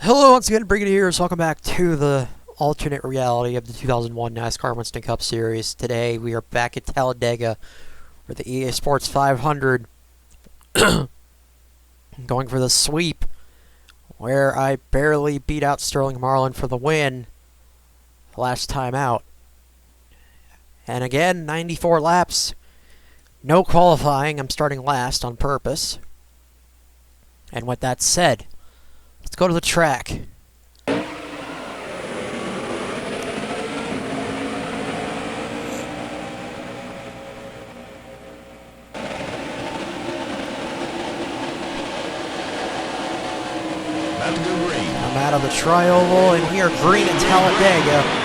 Hello, once again, Brigadier here. Welcome back to the alternate reality of the 2001 NASCAR Winston Cup Series. Today, we are back at Talladega for the EA Sports 500, going for the sweep, where I barely beat out Sterling Marlin for the win last time out. And again, 94 laps, no qualifying. I'm starting last on purpose. And with that said, let's go to the track. I'm out of the tri-oval, and we are green at Talladega.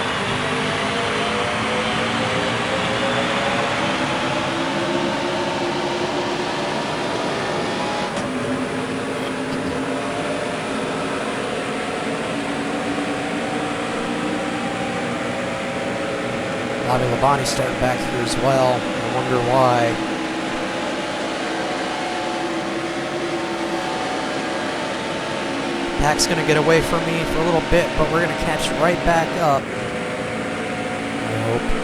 Bobby Labonte starting back here as well. I wonder why. Pack's going to get away from me for a little bit, but we're going to catch right back up. I hope.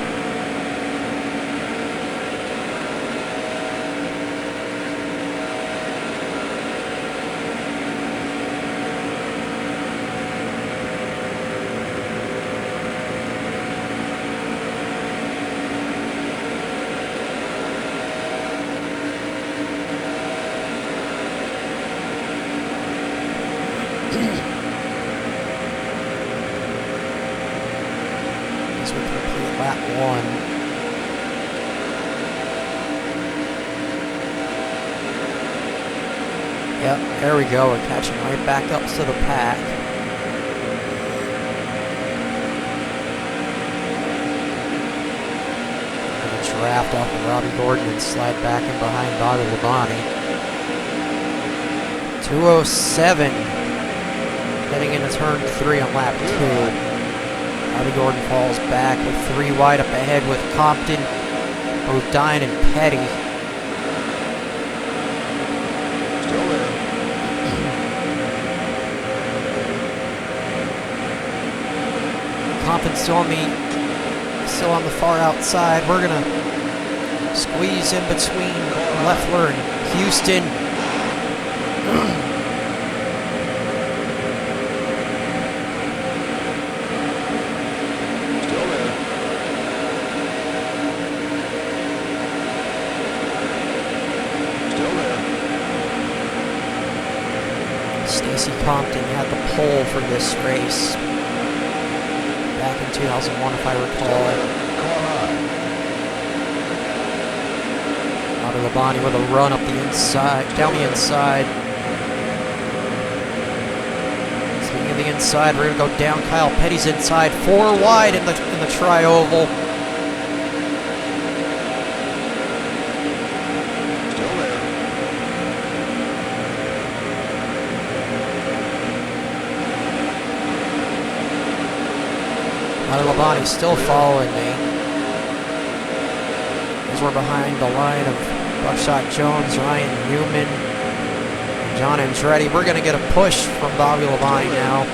As we complete lap one. Yep, there we go. We're catching right back up to the pack. We're going to draft off of Robbie Gordon and slide back in behind Bobby Labonte. 2:07. Heading into turn 3 on lap 2. Bobby Gordon falls back with 3 wide up ahead with Compton, Bodine, and Petty. Still there. Compton's still on the far outside. We're gonna squeeze in between Leffler and Houston. Stacy Compton had the pole for this race back in 2001, if I recall. Bobby Labonte with a run up the inside, down the inside. Speaking of the inside, we're gonna go down Kyle Petty's inside, 4 wide in the tri-oval. Bobby Labonte still following me. As we're behind the line of Buckshot Jones, Ryan Newman, and John Andretti. We're going to get a push from Bobby Labonte now.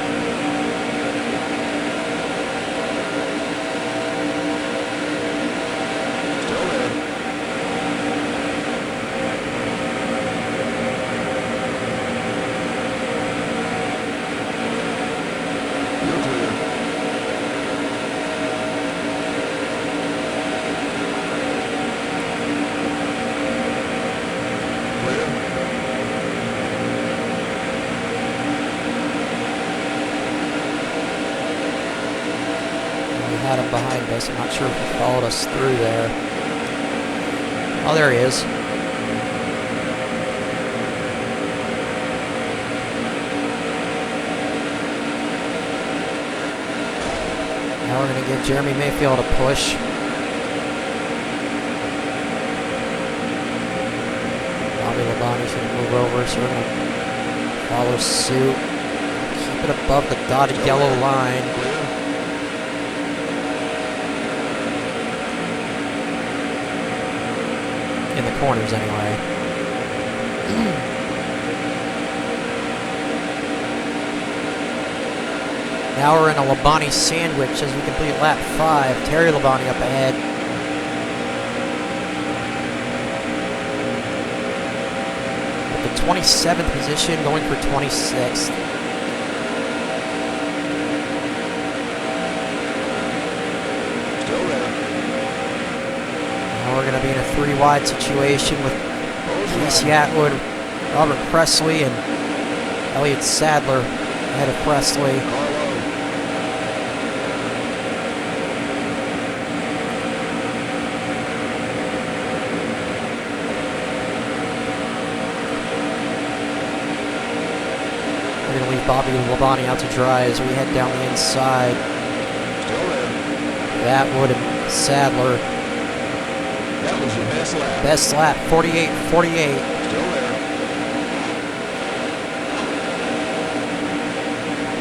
Had him behind us. I'm not sure if he followed us through there. Oh, there he is. Now we're going to give Jeremy Mayfield a push. Bobby Labonte's going to move over, so we're going to follow suit. Keep it above the dotted yellow line. In the corners, anyway. We Now we're in a Labonte sandwich as we complete lap 5. Terry Labonte up ahead. At the 27th position, going for 26th. Still there. Now we're going to be in a 3-wide situation with Casey Atwood, Robert Presley, and Elliott Sadler ahead of Presley. We're going to leave Bobby Labonte out to dry as we head down the inside. Still there. Atwood and Sadler. That was your best lap. Best lap, 48-48. Still there.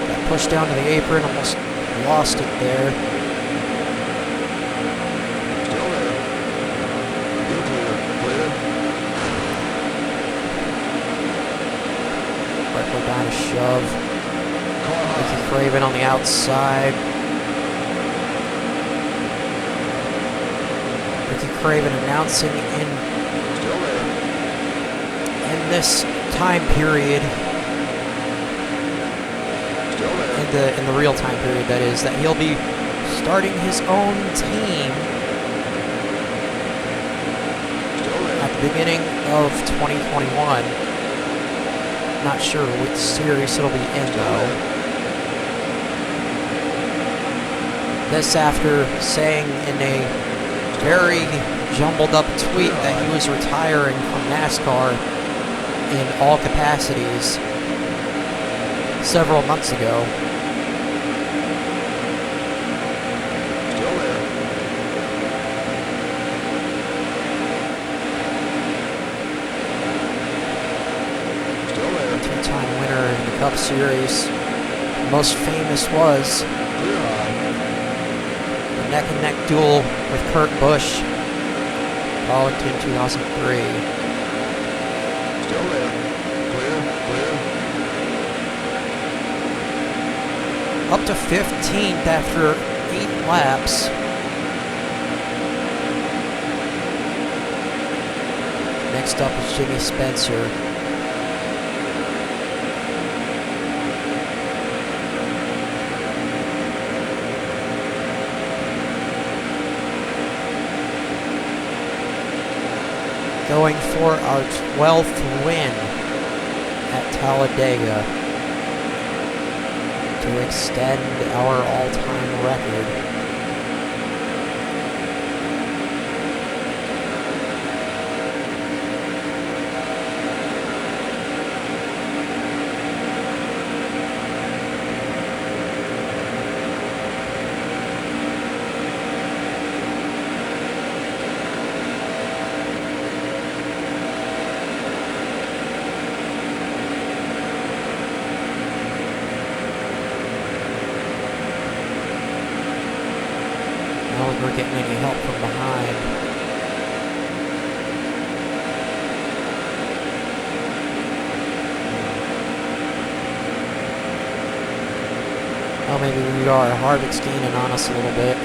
Got pushed down to the apron, almost lost it there. Still there. You're clear. Clear. Right foot down a shove. Car Ricky high. Craven on the outside. Ricky Craven announcing Still there. in this time period, Still there. in the real time period that is, that he'll be starting his own team Still there. at the beginning of 2021. Not sure which series it'll be in though. This after saying in a very jumbled up tweet that he was retiring from NASCAR in all capacities several months ago. Still there. Still there. Two-time winner in the Cup Series. Most famous was Clear high. the neck-and-neck duel with Kurt Busch, Arlington 2003. Still there. Clear. Clear. Up to 15th after 8 laps. Next up is Jimmy Spencer. Going for our 12th win at Talladega to extend our all-time record. We're getting any help from behind. Oh, maybe we are. Harvick's gaining on us a little bit.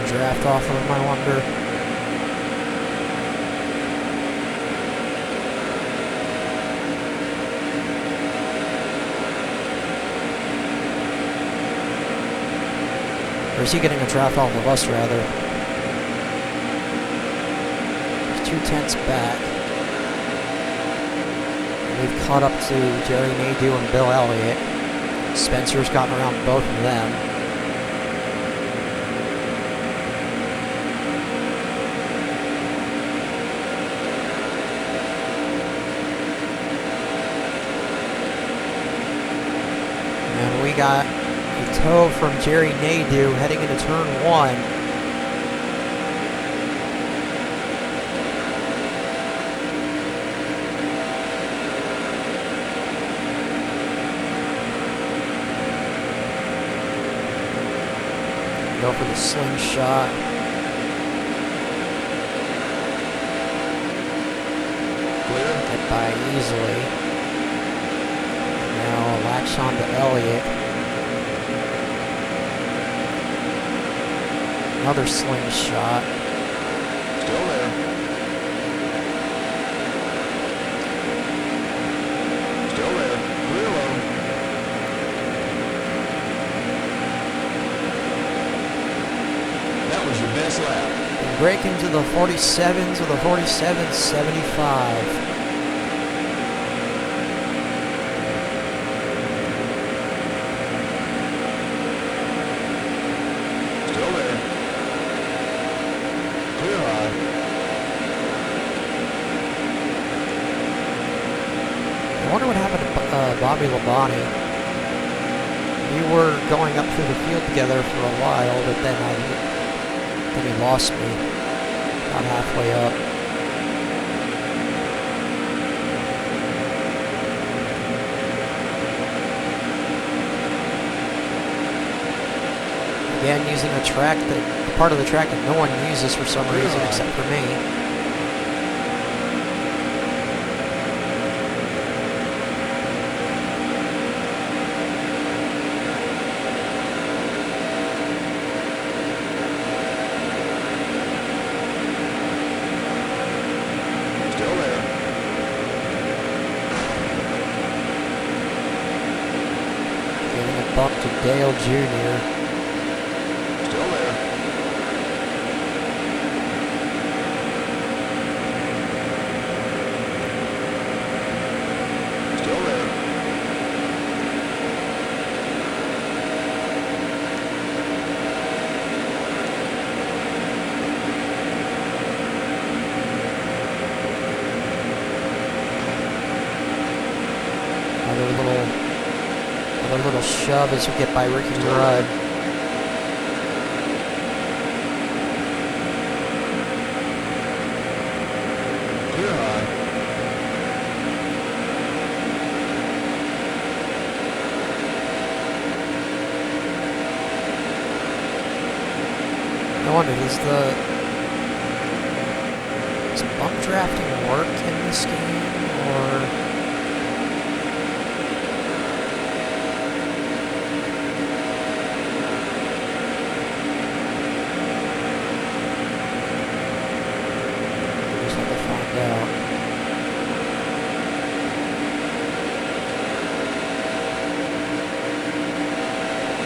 Draft off of him, I wonder. Or is he getting a draft off of us, rather? He's 2/10 back. We've caught up to Jerry Nadeau and Bill Elliott. Spencer's gotten around both of them. And we got a tow from Jerry Nadeau heading into turn 1. slingshot. Clear. Get by easily. Now latch on to Elliott. Another slingshot. Still there. Still there. Clear low. That was your best lap. And break into the 47s with a 47.75. Still there. Clear high. I wonder what happened to Bobby Labonte. We were going up through the field together for a while, but then he lost me about halfway up. Again, using a track that part of the track that no one uses for some reason except for me. Still there. Giving a bump to Dale Jr. Still there. Still there. Another little shove as we get by Ricky Rudd. Clear high. I wonder, does bump drafting work in this game, or?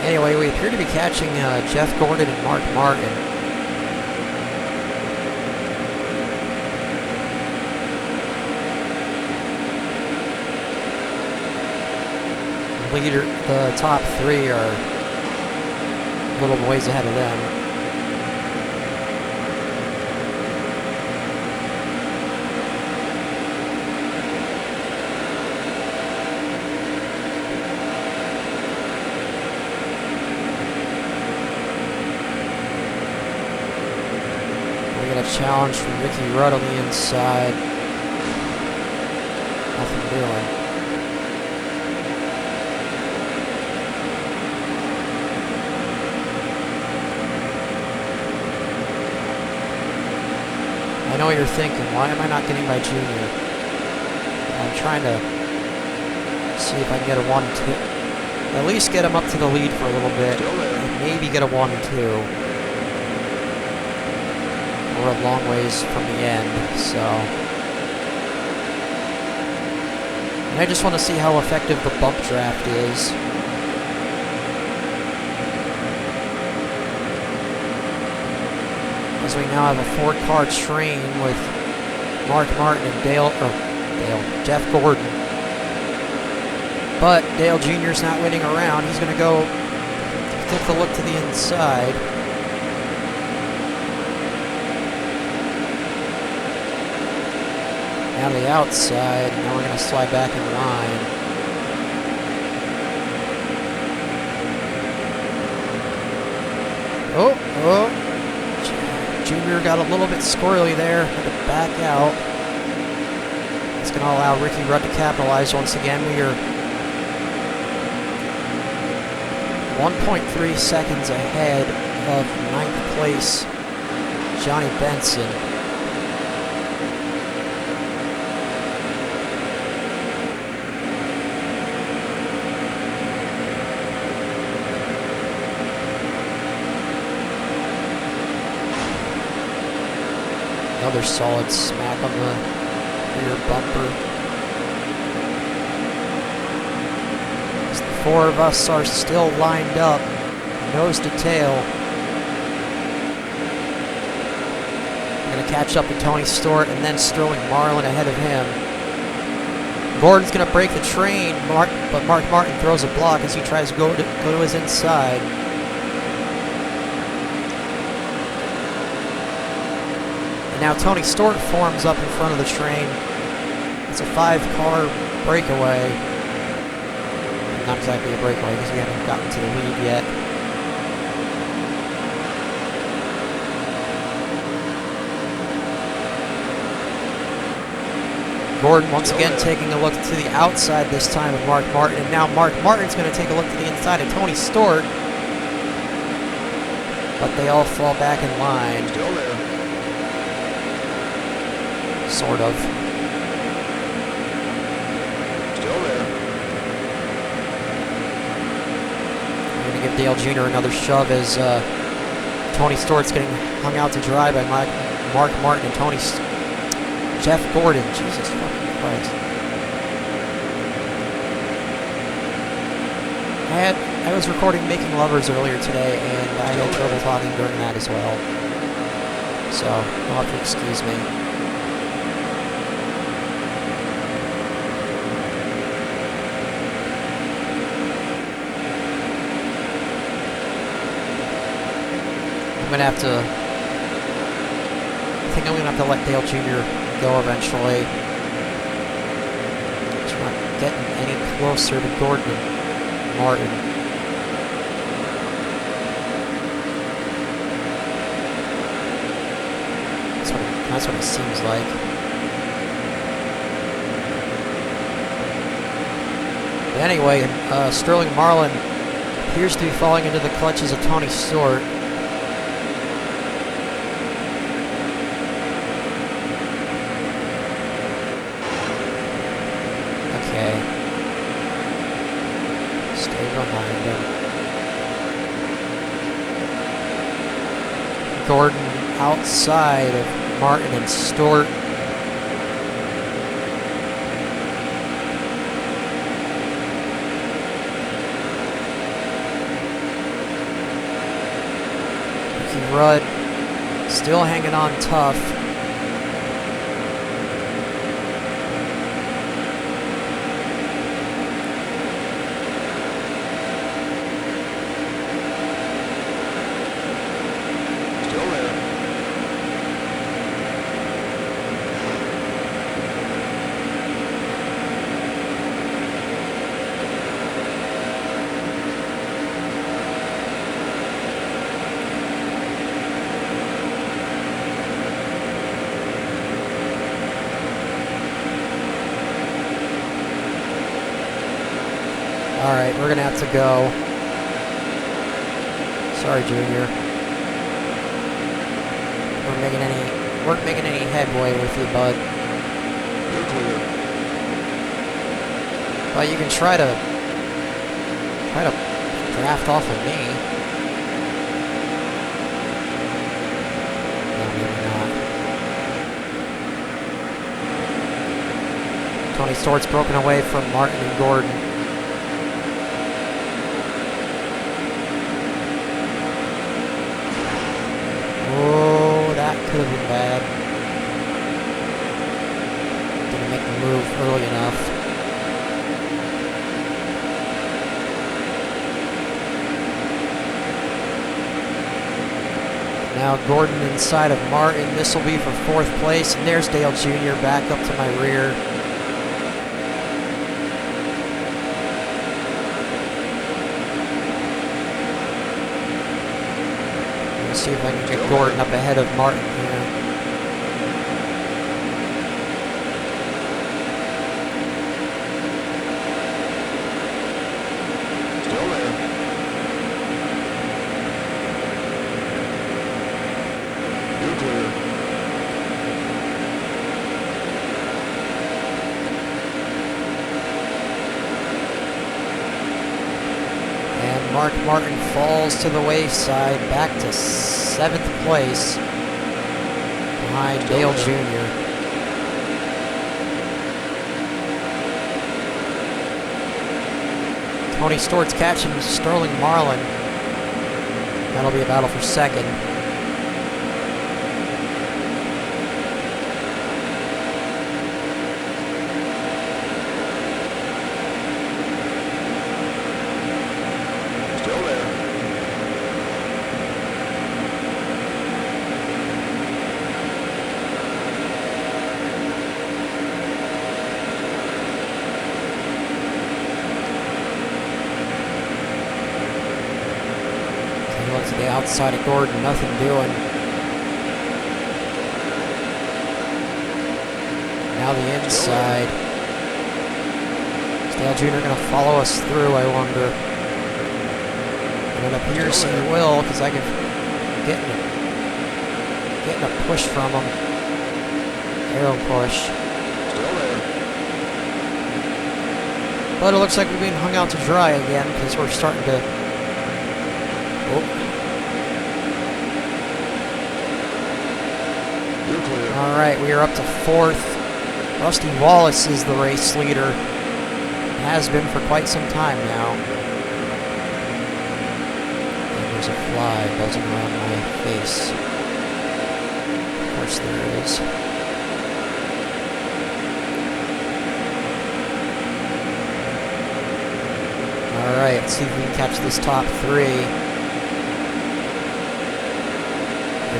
Anyway, we appear to be catching Jeff Gordon and Mark Martin. The top three are a little ways ahead of them. Challenge from Ricky Rudd on the inside. Nothing doing. I know what you're thinking, why am I not getting by Junior? I'm trying to see if I can get a 1-2. At least get him up to the lead for a little bit. And maybe get a 1-2. We're a long ways from the end, so. And I just want to see how effective the bump draft is. As we now have a 4-car train with Mark Martin and Jeff Gordon. But Dale Jr.'s not waiting around. He's going to go take a look to the inside. Now to the outside, and now we're going to slide back in line. Junior got a little bit squirrely there, had to back out. It's going to allow Ricky Rudd to capitalize once again. We are 1.3 seconds ahead of 9th place Johnny Benson. Another solid smack on the rear bumper. As the four of us are still lined up, nose to tail. We're going to catch up to Tony Stewart and then Sterling Marlin ahead of him. Gordon's going to break the train, but Mark Martin throws a block as he tries to go to his inside. Now Tony Stewart forms up in front of the train. It's a 5-car breakaway. Not exactly a breakaway because we haven't gotten to the lead yet. Gordon once again taking a look to the outside this time of Mark Martin. And now Mark Martin's going to take a look to the inside of Tony Stewart. But they all fall back in line. Still there. Sort of. Still there. I'm going to give Dale Jr. another shove as Tony Stewart's getting hung out to dry by Mark Martin and Jeff Gordon. Jesus fucking Christ. I was recording Making Lovers earlier today, and I had trouble talking during that as well. So, you'll have to excuse me. I think I'm gonna have to let Dale Jr. go eventually. He's not getting any closer to Gordon and Martin. That's what it seems like. But anyway, Sterling Marlin appears to be falling into the clutches of Tony Stewart. Behind him. Gordon outside of Martin and Stewart. Ricky Rudd still hanging on tough. Alright, we're gonna have to go. Sorry, Junior. Weren't making any headway with you, bud. You're clear. But you can try to draft off of me. No, maybe not. Tony Stewart's broken away from Martin and Gordon. Oh, that could have been bad. Didn't make the move early enough. Now Gordon inside of Martin. This will be for 4th place. And there's Dale Jr. back up to my rear. See if I can get Gordon up ahead of Martin here. Still there. Mark Martin falls to the wayside, back to 7th place behind Dale Jr. Tony Stewart's catching Sterling Marlin. That'll be a battle for 2nd. Still there. Going to the outside of Gordon, nothing doing. Now the inside. Is Dale Jr. going to follow us through, I wonder? And it appears he will, because I can getting a push from him. Arrow push. Still there. But it looks like we're being hung out to dry again, because we're starting to... Oh. You're clear. All right, we are up to 4th. Rusty Wallace is the race leader. Has been for quite some time now. And there's a fly buzzing around my face. Of course there is. All right, let's see if we can catch this top 3.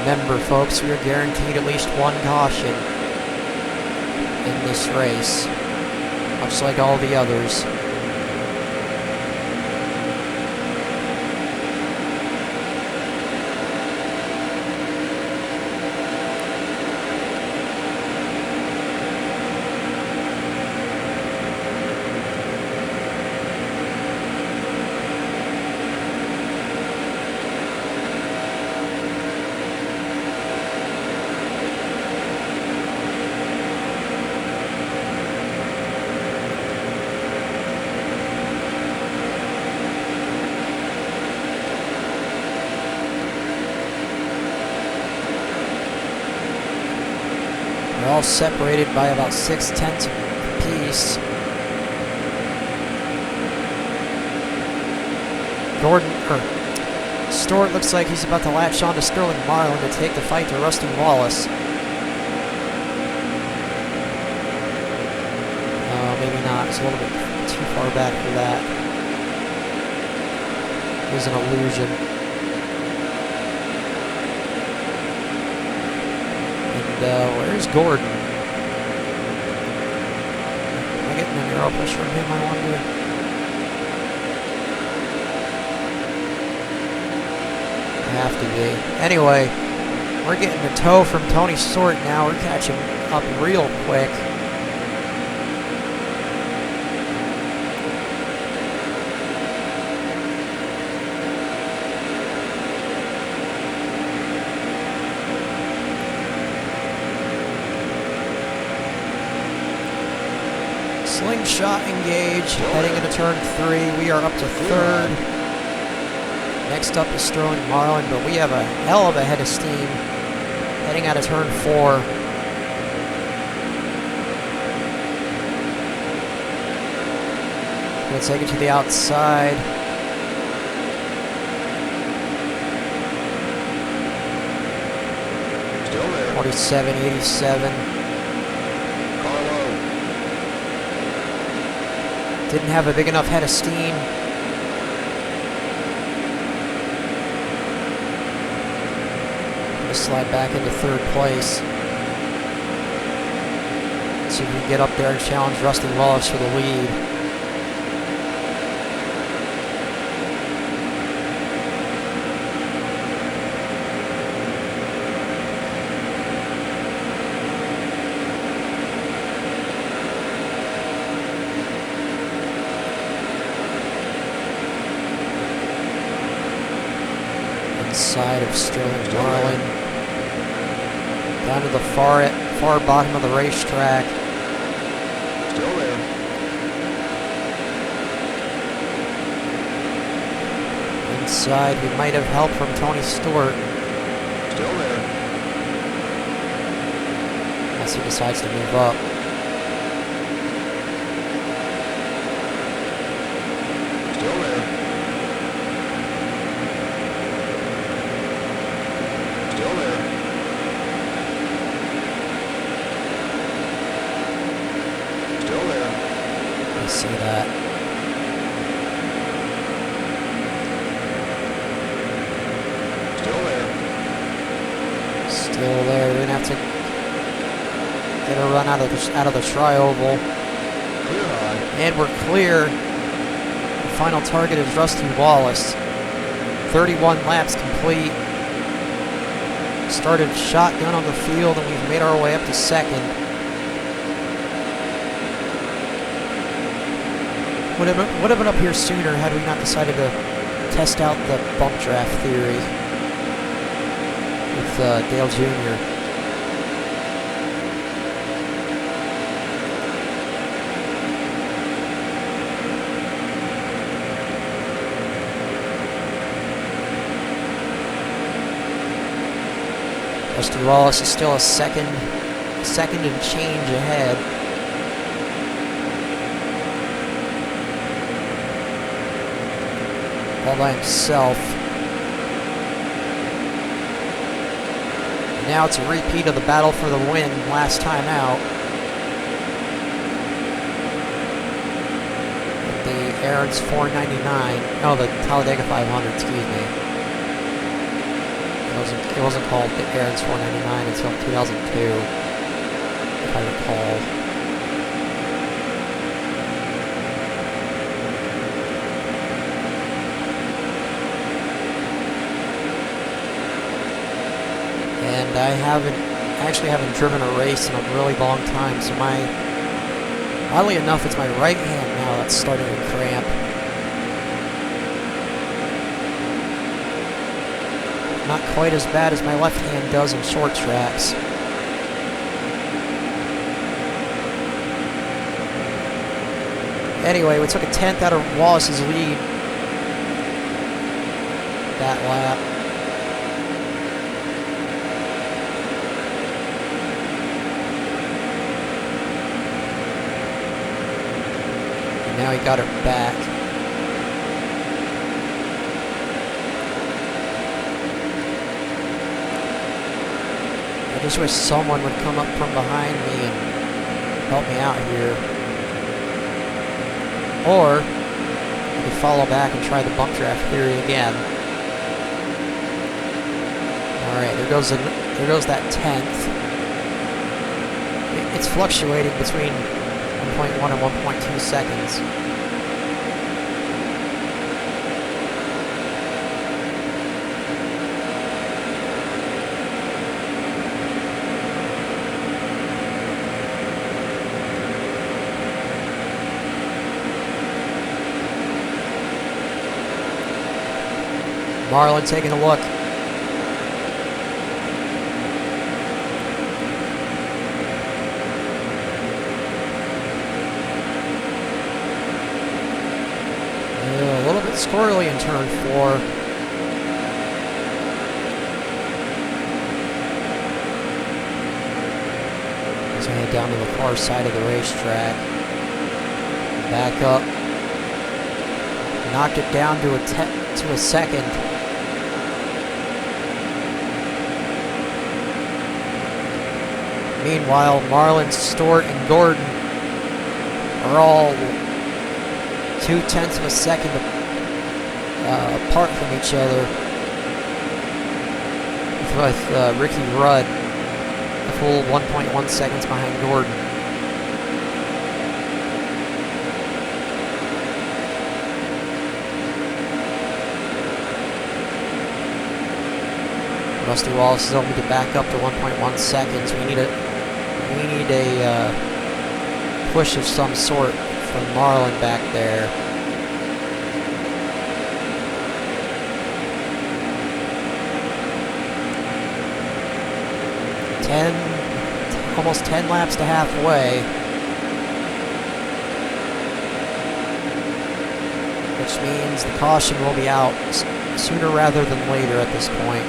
Remember, folks, we are guaranteed at least 1 caution in this race, much like all the others. They're all separated by about 6/10 apiece. Stewart looks like he's about to latch on to Sterling Marlin to take the fight to Rusty Wallace. Maybe not. It's a little bit too far back for that. It was an illusion. Where's Gordon? Am I getting an arrow push from him, I wonder? I have to be. Anyway, we're getting a tow from Tony Stewart now. We're catching up real quick. Slingshot engaged, heading into turn 3. We are up to 3rd. Next up is Sterling Marlin, but we have a hell of a head of steam heading out of turn 4. Gonna take it to the outside. Still there. 47.87. Didn't have a big enough head of steam. Gonna slide back into 3rd place. See if we can get up there and challenge Rusty Wallace for the lead. Side of Sterling Marlin, down to the far bottom of the racetrack. Still there. outside. We might have help from Tony Stewart Still there. as he decides to move up. Still there. Still there. Still there. I see that. Still there. Still there. We're gonna have to get a run out of the tri-oval, Clear high. and we're clear. The final target is Rusty Wallace. 31 laps complete. Started shotgun on the field, and we've made our way up to second. Would have been up here sooner had we not decided to test out the bump draft theory with Dale Jr. Rusty Wallace is still a second and change ahead. All by himself. And now it's a repeat of the battle for the win last time out. The Aaron's 499. No, the Talladega 500, excuse me. It wasn't called the Aaron's 499 until 2002, if I recall. And I actually haven't driven a race in a really long time, so oddly enough, it's my right hand now that's starting to cramp. Not quite as bad as my left hand does in short tracks. Anyway, we took a 10th out of Wallace's lead that lap. And now he got her back. I just wish someone would come up from behind me and help me out here. Or I could follow back and try the bump draft theory again. Alright, there goes that 10th. It's fluctuating between 1.1 and 1.2 seconds. Marlin taking a look. A little bit squirrely in turn 4. He's going to head down to the far side of the racetrack. Back up. Knocked it down to a second. Meanwhile, Marlin, Stewart, and Gordon are all 0.2 of a second apart from each other. With Ricky Rudd a full 1.1 seconds behind Gordon. Rusty Wallace is only to back up to 1.1 seconds. We need a push of some sort from Marlin back there. Almost 10 laps to halfway, which means the caution will be out sooner rather than later at this point.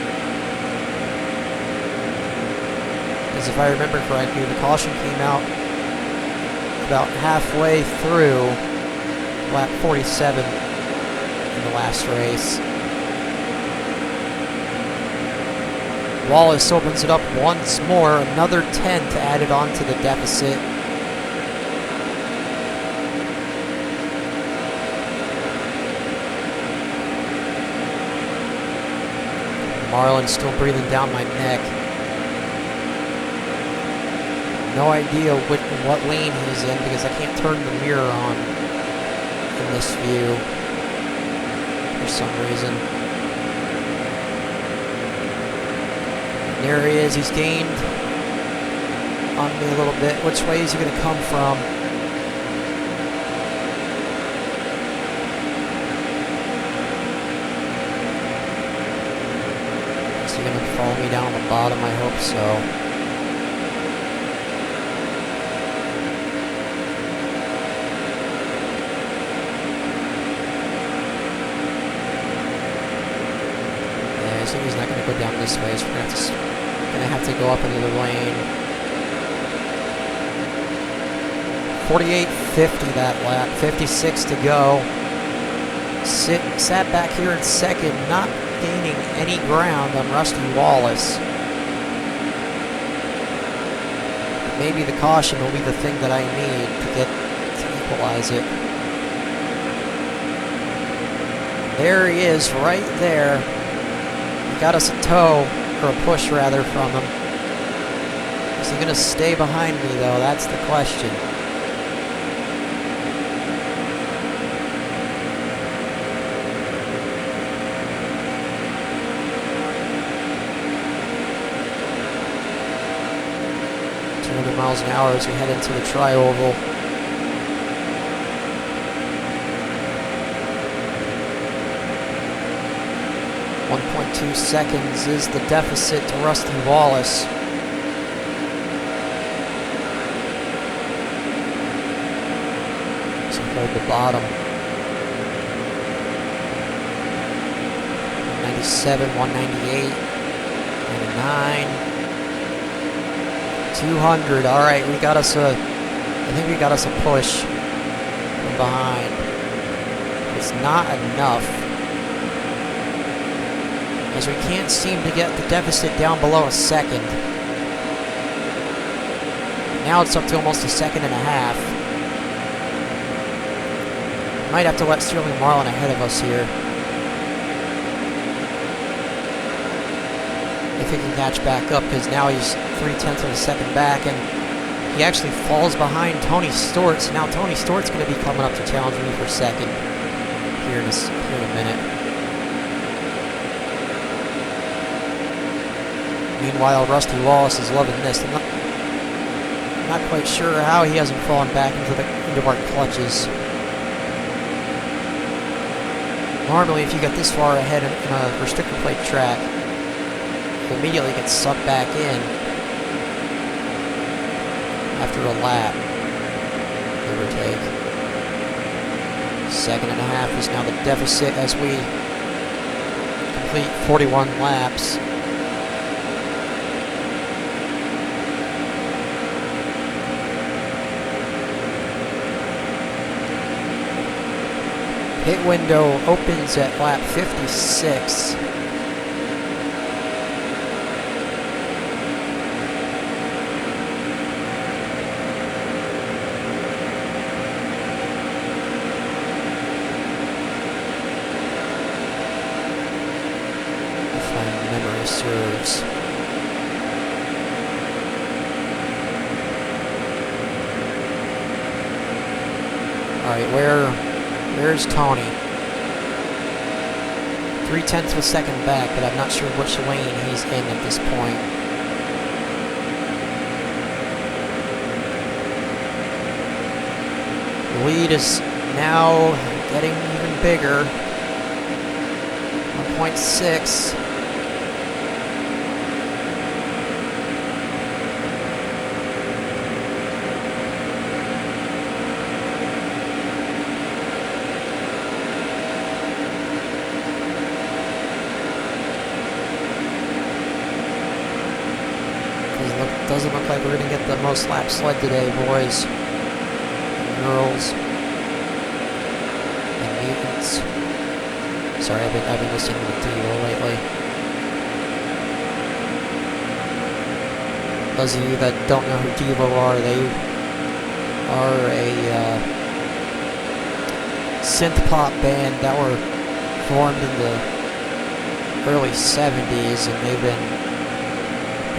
Because if I remember correctly, the caution came out about halfway through lap 47 in the last race. Wallace opens it up once more, another 10th added on to the deficit. Marlin still breathing down my neck. No idea what lane he's in because I can't turn the mirror on in this view for some reason. And there he is. He's gained on me a little bit. Which way is he going to come from? Is he going to follow me down the bottom? I hope so. He's not going to go down this way, so we're going to have to go up another lane. 48.50 that lap, 56 to go. Sat back here in second, not gaining any ground on Rusty Wallace. Maybe the caution will be the thing that I need to equalize it. There he is, right there. Got us a tow, or a push rather, from him. Is he going to stay behind me though? That's the question. Miles an hour as we head into the tri-oval. .2 seconds is the deficit to Rusty Wallace. So hold the bottom. 197, 198, 99, 200. All right, we got us a. I think we got us a push from behind. It's not enough, as we can't seem to get the deficit down below a second. Now it's up to almost a second and a half. Might have to let Sterling Marlin ahead of us here, if he can catch back up, because now he's 0.3 of a second back, and he actually falls behind Tony Stewart. So now Tony Stewart's going to be coming up to challenge me for second here in a minute. Meanwhile, Rusty Wallace is loving this. I'm not quite sure how he hasn't fallen back into our clutches. Normally, if you get this far ahead in a restrictor plate track, you immediately get sucked back in after a lap, give or take. Second and a half is now the deficit as we complete 41 laps. Pit window opens at lap 56. If my memory serves. All right, Where's Tony? 0.3 of a second back, but I'm not sure which lane he's in at this point. The lead is now getting even bigger. 1.6. Doesn't look like we're gonna get the most laps led today, boys and girls and mutants. Sorry, I've been listening to Devo lately. Those of you that don't know who Devo are, they are a synth pop band that were formed in the early 70s, and they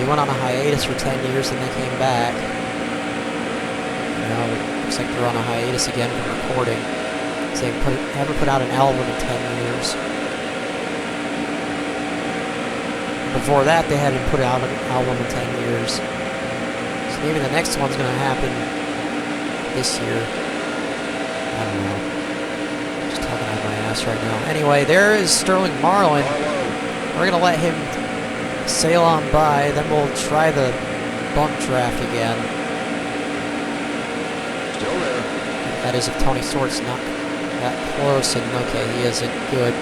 went on a hiatus for 10 years and they came back. Now it looks like they're on a hiatus again from recording. So they haven't put out an album in 10 years. Before that, they hadn't put out an album in 10 years. So maybe the next one's going to happen this year. I don't know. Just talking out my ass right now. Anyway, there is Sterling Marlin. We're going to let him sail on by, then we'll try the bump draft again. Still there. That is if Tony Stewart's not that close, and okay, he isn't. Good.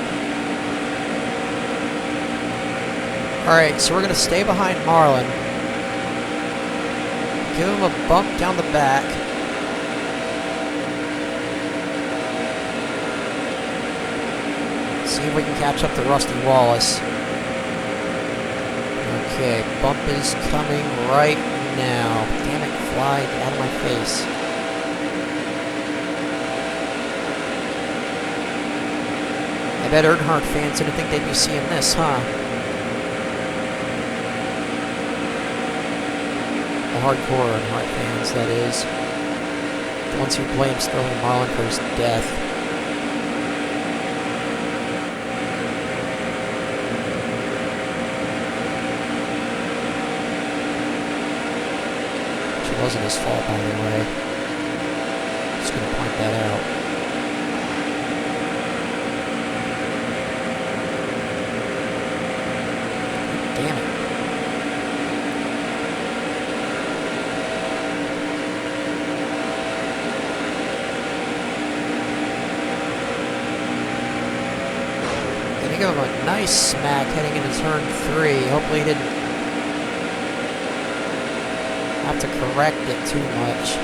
Alright, so we're going to stay behind Marlin. Give him a bump down the back. See if we can catch up to Rusty Wallace. Okay, bump is coming right now. Damn it, fly, get out of my face. I bet Earnhardt fans didn't think they'd be seeing this, huh? The hardcore Earnhardt fans, that is. The ones who blame Sterling Marlin for his death. Which wasn't his fault, by the way. Just gonna point that out. Damn it. Gonna give him a nice smack heading into turn 3. Hopefully he didn't have to correct it too much.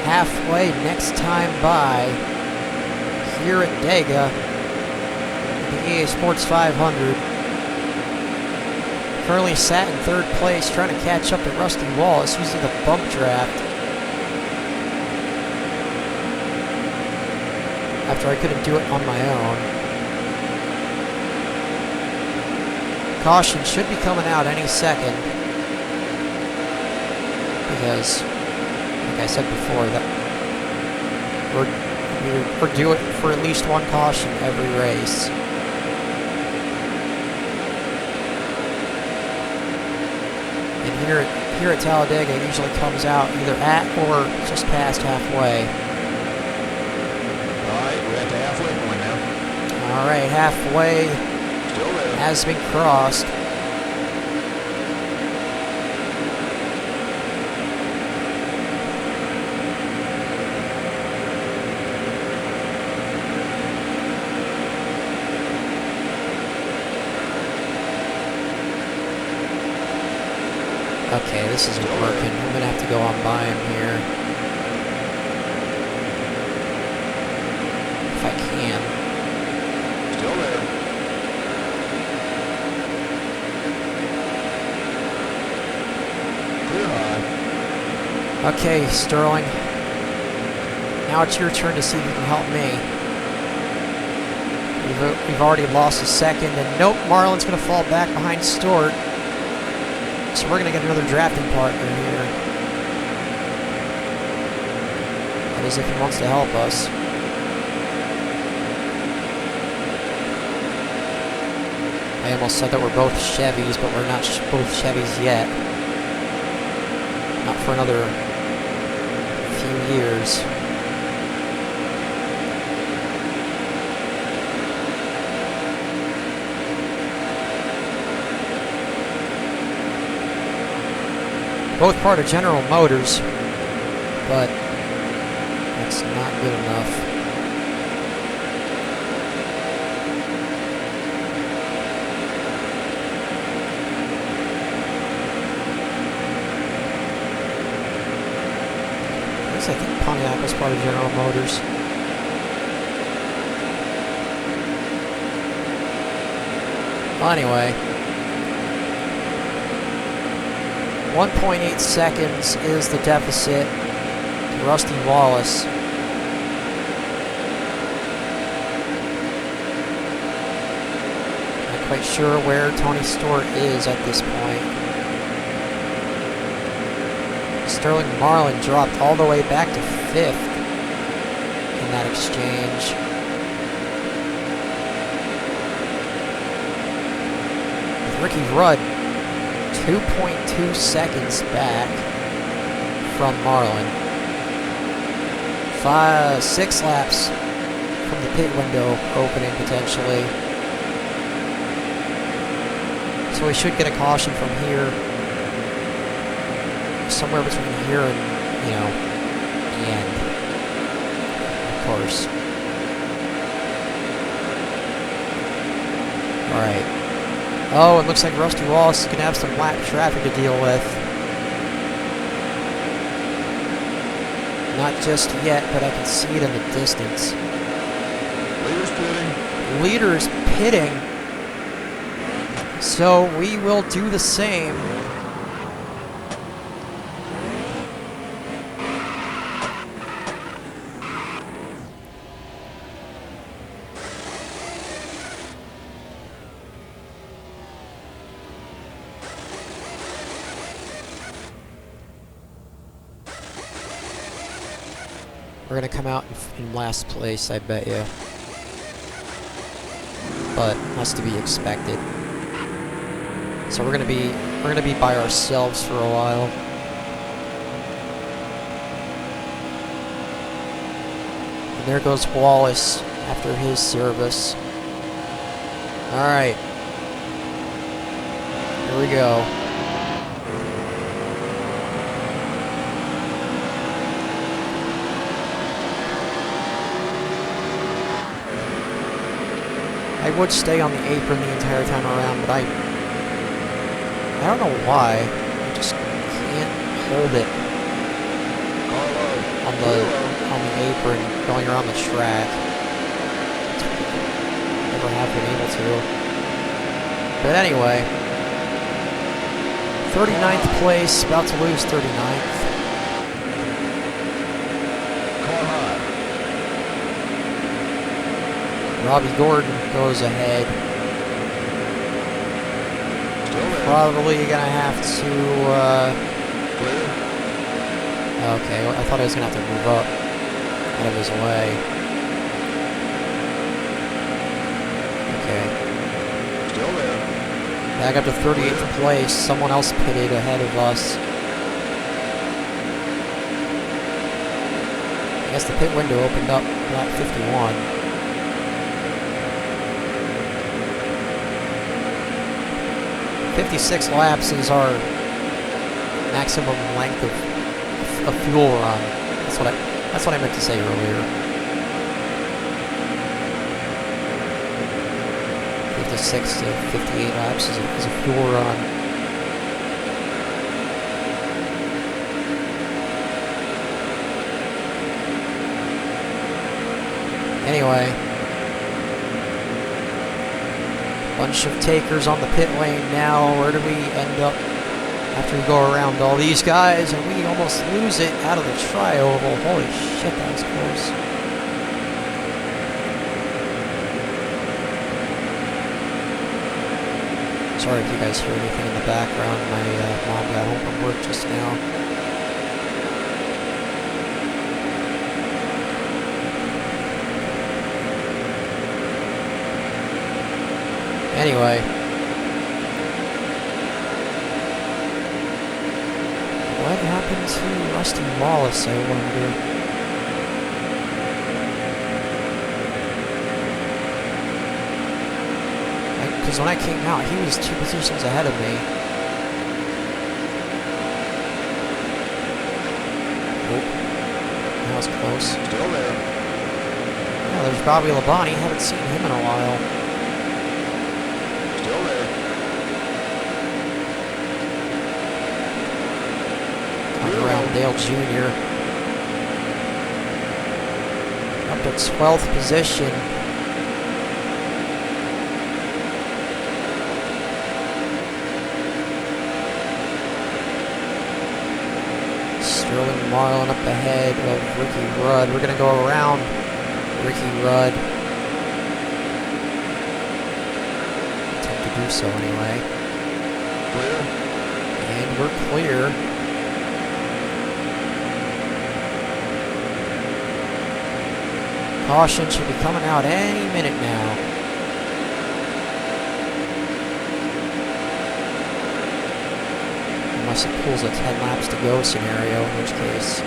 Halfway next time by here at Dega, the EA Sports 500. Currently sat in 3rd place, trying to catch up to Rusty Wallace using the bump draft. After I couldn't do it on my own. Caution should be coming out any second. Because like I said before, that we're due it for at least one caution every race. And here at Talladega, it usually comes out either at or just past halfway. Alright, we're at the halfway point now. Alright, halfway Still there. has been crossed. Okay, this isn't working. I'm gonna have to go on by him here. If I can. Still there. Clear high. Okay, Sterling. Now it's your turn to see if you can help me. We've already lost a second, and nope, Marlin's gonna fall back behind Stewart. So we're going to get another drafting partner here. That is if he wants to help us. I almost said that we're both Chevys, but we're not both Chevys yet. Not for another few years. Both part of General Motors, but that's not good enough. I think Pontiac was part of General Motors. Well, anyway, 1.8 seconds is the deficit to Rusty Wallace. Not quite sure where Tony Stewart is at this point. Sterling Marlin dropped all the way back to 5th in that exchange. With Ricky Rudd 2.2 seconds back from Marlin. 6 laps from the pit window opening potentially. So we should get a caution from here. Somewhere between here and, you know, the end, of course. Alright. Oh, it looks like Rusty Wallace is going to have some lap traffic to deal with. Not just yet, but I can see it in the distance. Leader's pitting. Leader's pitting. So we will do the same. We're gonna come out in last place, I bet you. But that's to be expected. So we're gonna be by ourselves for a while. And there goes Wallace after his service. All right, here we go. I would stay on the apron the entire time around, but I don't know why. I just can't hold it on the apron going around the track. Never have been able to. But anyway, 39th place, about to lose 39th. Robbie Gordon goes ahead. Probably gonna have to, okay, well, I thought I was gonna have to move up out of his way. Okay. Still there. Back up to 38th place. Someone else pitted ahead of us. I guess the pit window opened up lap 51. 56 laps is our maximum length of fuel run. That's what I meant to say earlier. 56 to 58 laps is a fuel run. Anyway. Bunch of takers on the pit lane now. Where do we end up after we go around all these guys and we almost lose it out of the tri-oval? Holy shit, that was close. Sorry if you guys hear anything in the background. My mom got home from work just now. Anyway, what happened to Rusty Wallace, I wonder? Because when I came out, he was 2 positions ahead of me. was close. Still there. Yeah, there's Bobby Labonte. Haven't seen him in a while. Still there. Coming around Dale Jr. Up at 12th position. Sterling Marlin up ahead of Ricky Rudd. We're going to go around Ricky Rudd. Attempt to do so anyway. Clear. And we're clear. Caution should be coming out any minute now. Unless it pulls a 10 laps to go scenario, in which case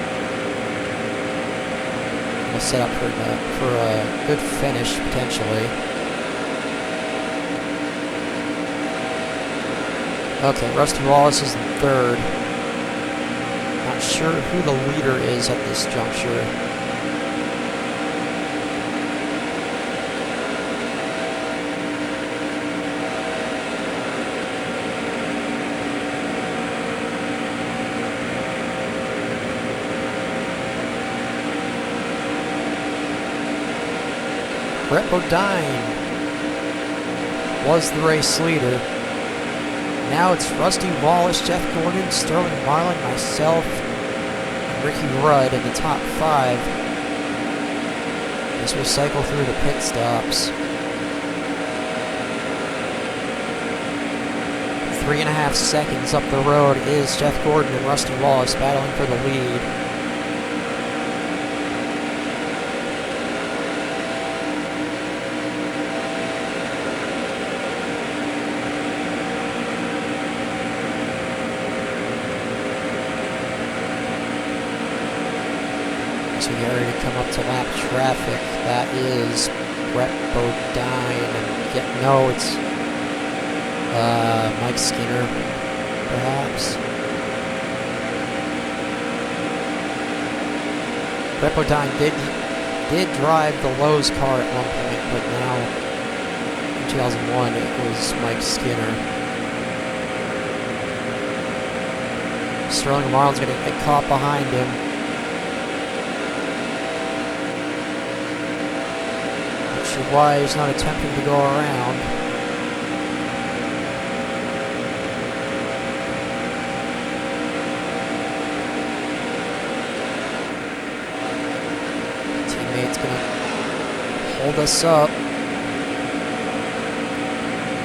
we'll set up for a good finish potentially. Okay, Rusty Wallace is in third. Not sure who the leader is at this juncture. Brett Bodine was the race leader. Now it's Rusty Wallace, Jeff Gordon, Sterling Marlin, myself, and Ricky Rudd in the top 5 as we cycle through the pit stops. 3.5 seconds up the road is Jeff Gordon and Rusty Wallace battling for the lead. So we get ready to come up to lap traffic. That is Brett Bodine. And no, it's Mike Skinner, perhaps. Brett Bodine did drive the Lowe's car at one point, but now in 2001 it was Mike Skinner. Sterling Marlin's going to get caught behind him. Why he's not attempting to go around. Teammate's gonna hold us up.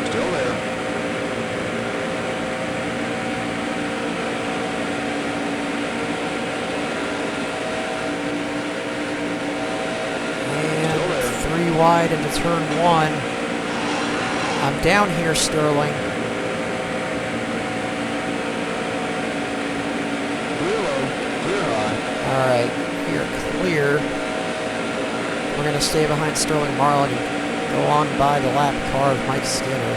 Still there. Wide into turn 1. I'm down here, Sterling. Clear low. Clear high. Alright, you're clear. We're going to stay behind Sterling Marlin and go on by the lap car of Mike Skinner.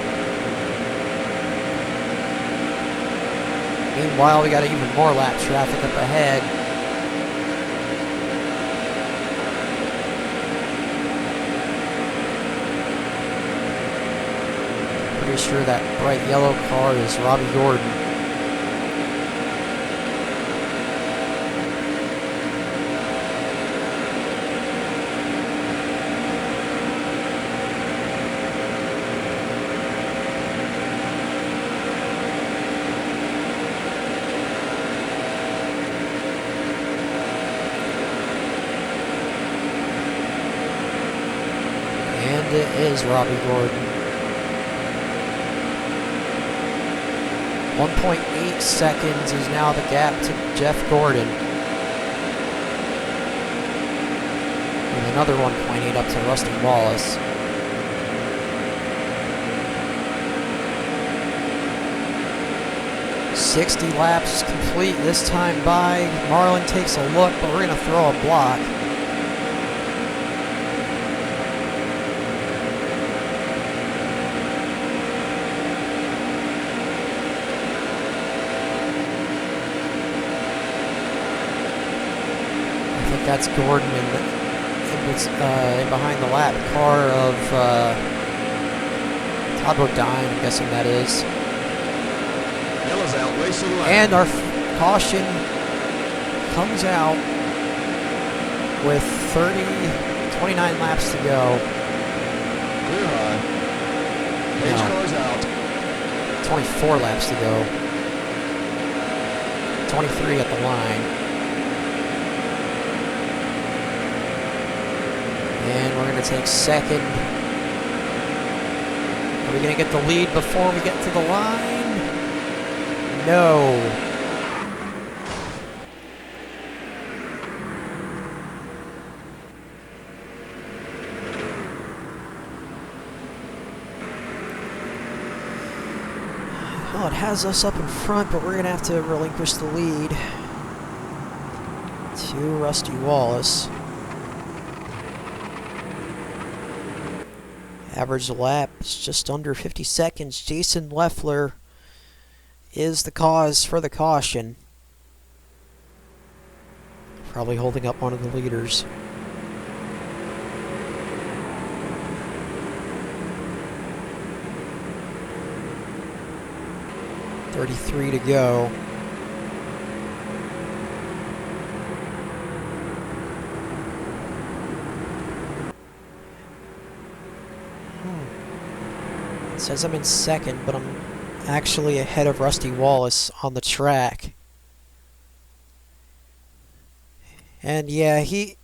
Meanwhile, we got even more lap traffic up ahead. Pretty sure that bright yellow car is Robbie Gordon. And it is Robbie Gordon. 1.8 seconds is now the gap to Jeff Gordon. And another 1.8 up to Rusty Wallace. "60 laps complete this time by. Marlin takes a look, but we're going to throw a block. that's Gordon in behind the lap car of Todd Bodine, I'm guessing that is. Yellow's out, race to the left. And our caution comes out with 29 laps to go. Clear high. Page No. car's out. 24 laps to go. 23 at the line. And we're going to take second. Are we going to get the lead before we get to the line? No. Well, it has us up in front, but we're going to have to relinquish the lead to Rusty Wallace. Average lap is just under 50 seconds. Jason Leffler is the cause for the caution. Probably holding up one of the leaders. .33 to go. It says I'm in second, but I'm actually ahead of Rusty Wallace on the track. And yeah, he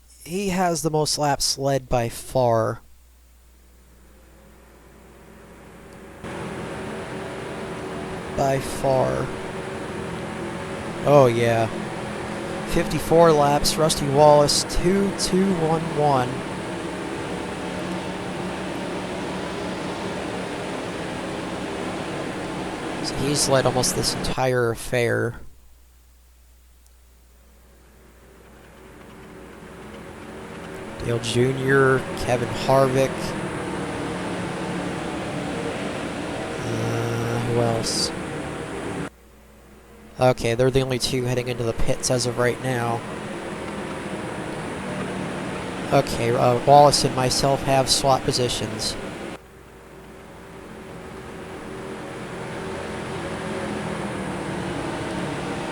has the most laps led by far. By far. Oh yeah. 54 laps, Rusty Wallace 2-2-1-1. So he's led almost this entire affair. Dale Jr., Kevin Harvick. Who else? Okay, they're the only two heading into the pits as of right now. Okay, Wallace and myself have swap positions.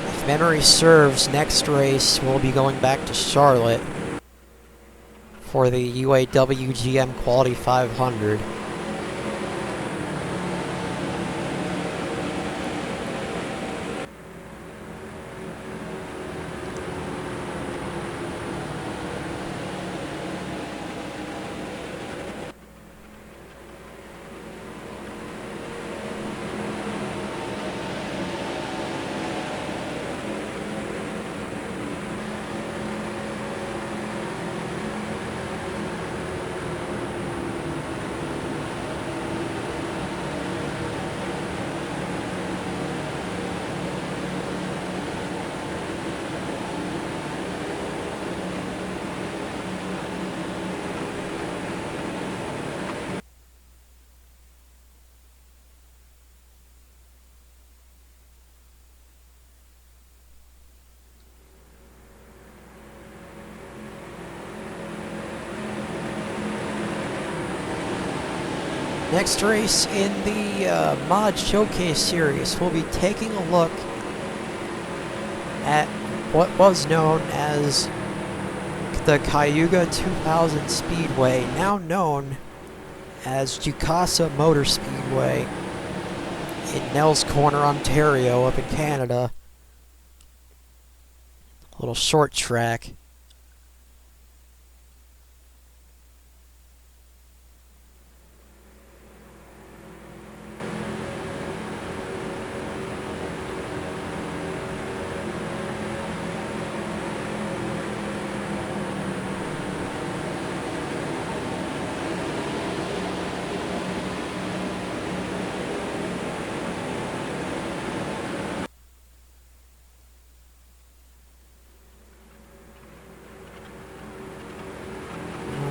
If memory serves, next race we'll be going back to Charlotte for the UAW GM Quality 500. Next race in the Mod Showcase Series, we'll be taking a look at what was known as the Cayuga 2000 Speedway, now known as Jukasa Motor Speedway in Nels Corner, Ontario, up in Canada. A little short track.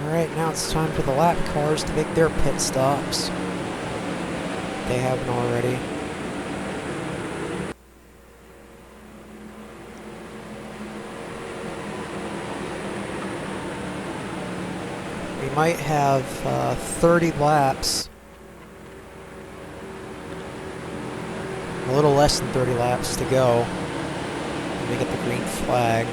Alright, now it's time for the lap cars to make their pit stops. They haven't already. We might have 30 laps. A little less than 30 laps to go. We get the green flag.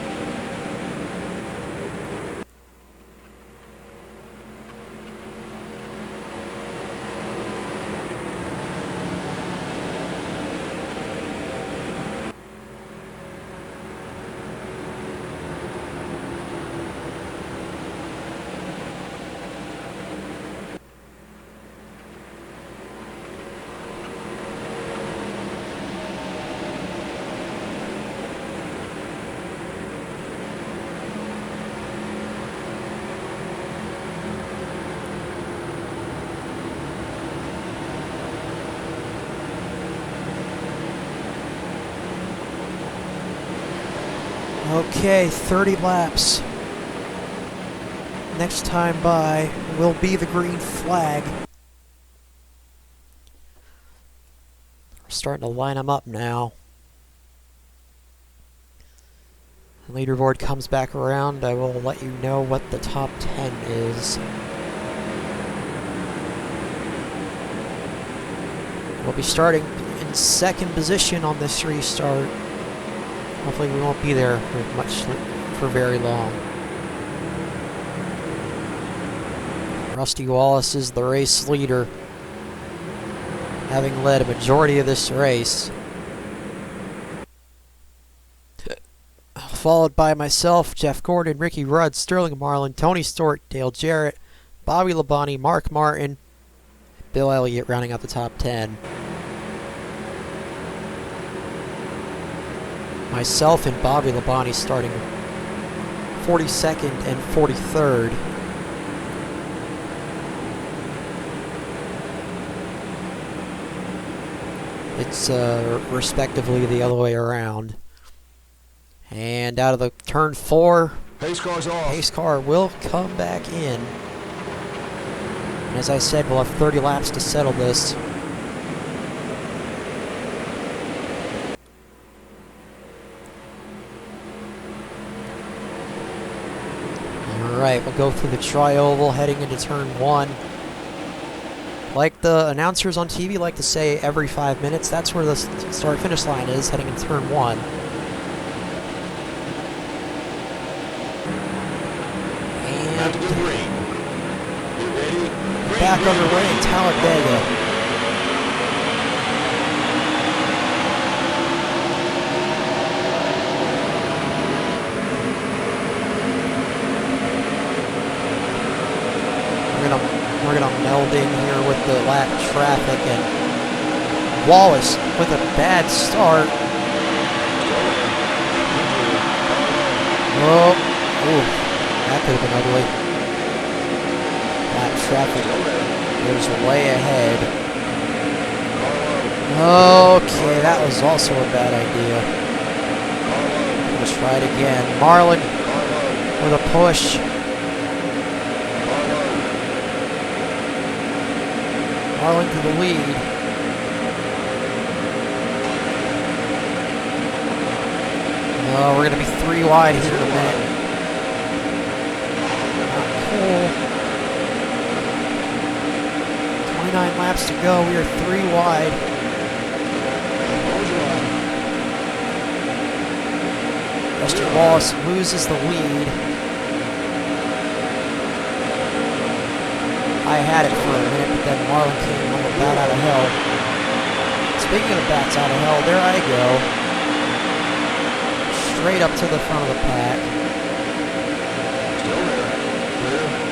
Okay, 30 laps. Next time by will be the green flag. We're starting to line them up now. The leaderboard comes back around. I will let you know what the top 10 is. We'll be starting in second position on this restart. Hopefully we won't be there for very long. Rusty Wallace is the race leader, having led a majority of this race. Followed by myself, Jeff Gordon, Ricky Rudd, Sterling Marlin, Tony Stewart, Dale Jarrett, Bobby Labonte, Mark Martin, Bill Elliott rounding out the top 10. Myself and Bobby Labonte starting 42nd and 43rd. It's respectively the other way around. And out of the turn 4, Pace car's off. pace car will come back in. And as I said, we'll have 30 laps to settle this. Alright, we'll go through the tri-oval heading into turn 1. Like the announcers on TV like to say every 5 minutes, that's where the start-finish line is, heading into turn 1. And back underway in Talladega. We're gonna meld in here with the lap traffic, and Wallace with a bad start. Oh, ooh, that could have been ugly. Lap traffic goes way ahead. Okay, that was also a bad idea. Let's try it again. Marlin with a push. Marlin to the lead. Oh, we're going to be 3 wide here in a minute. Not cool. 29 laps to go. We are 3 wide. Rusty Wallace loses the lead. I had it for a minute, but then Marlin came on the bat out of hell. Speaking of bats out of hell, there I go. Straight up to the front of the pack. Still there. Clear.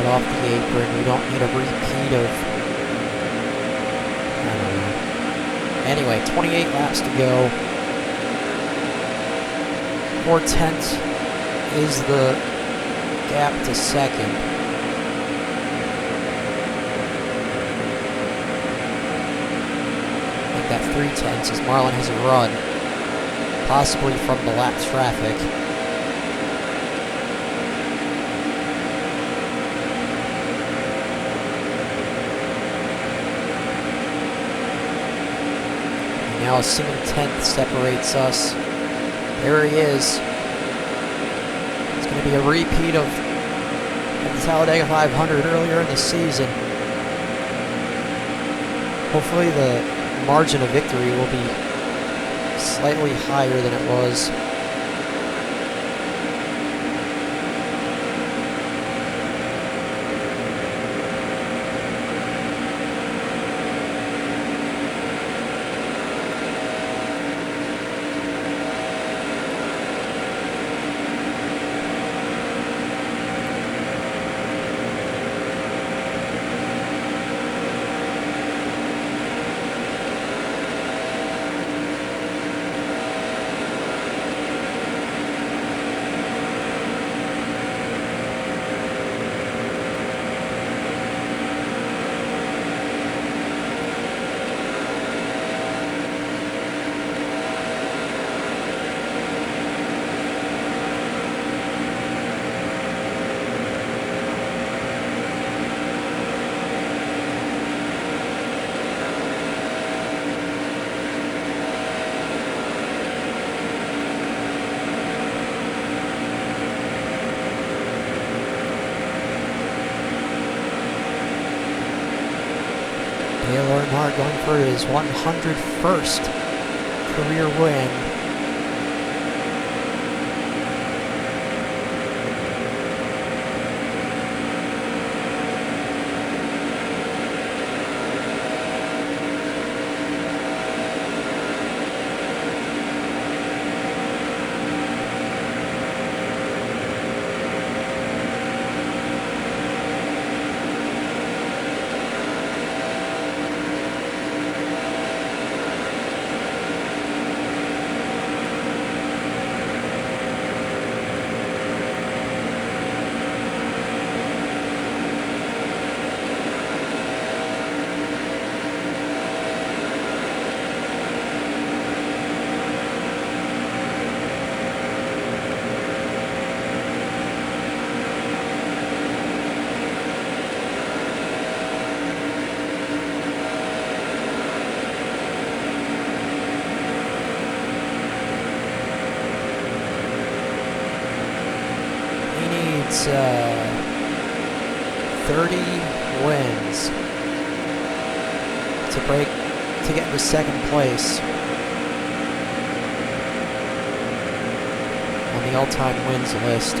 Off the apron. We don't need a repeat of, I don't know. Anyway, 28 laps to go. 4/10 is the gap to second. Make that 3/10 as Marlin has a run, possibly from the lap traffic. Now a single tenth separates us. There he is. It's going to be a repeat of the Talladega 500 earlier in the season. Hopefully the margin of victory will be slightly higher than it was. Earnhardt going for his 101st career win. He needs 30 wins to get into second place on the all-time wins list.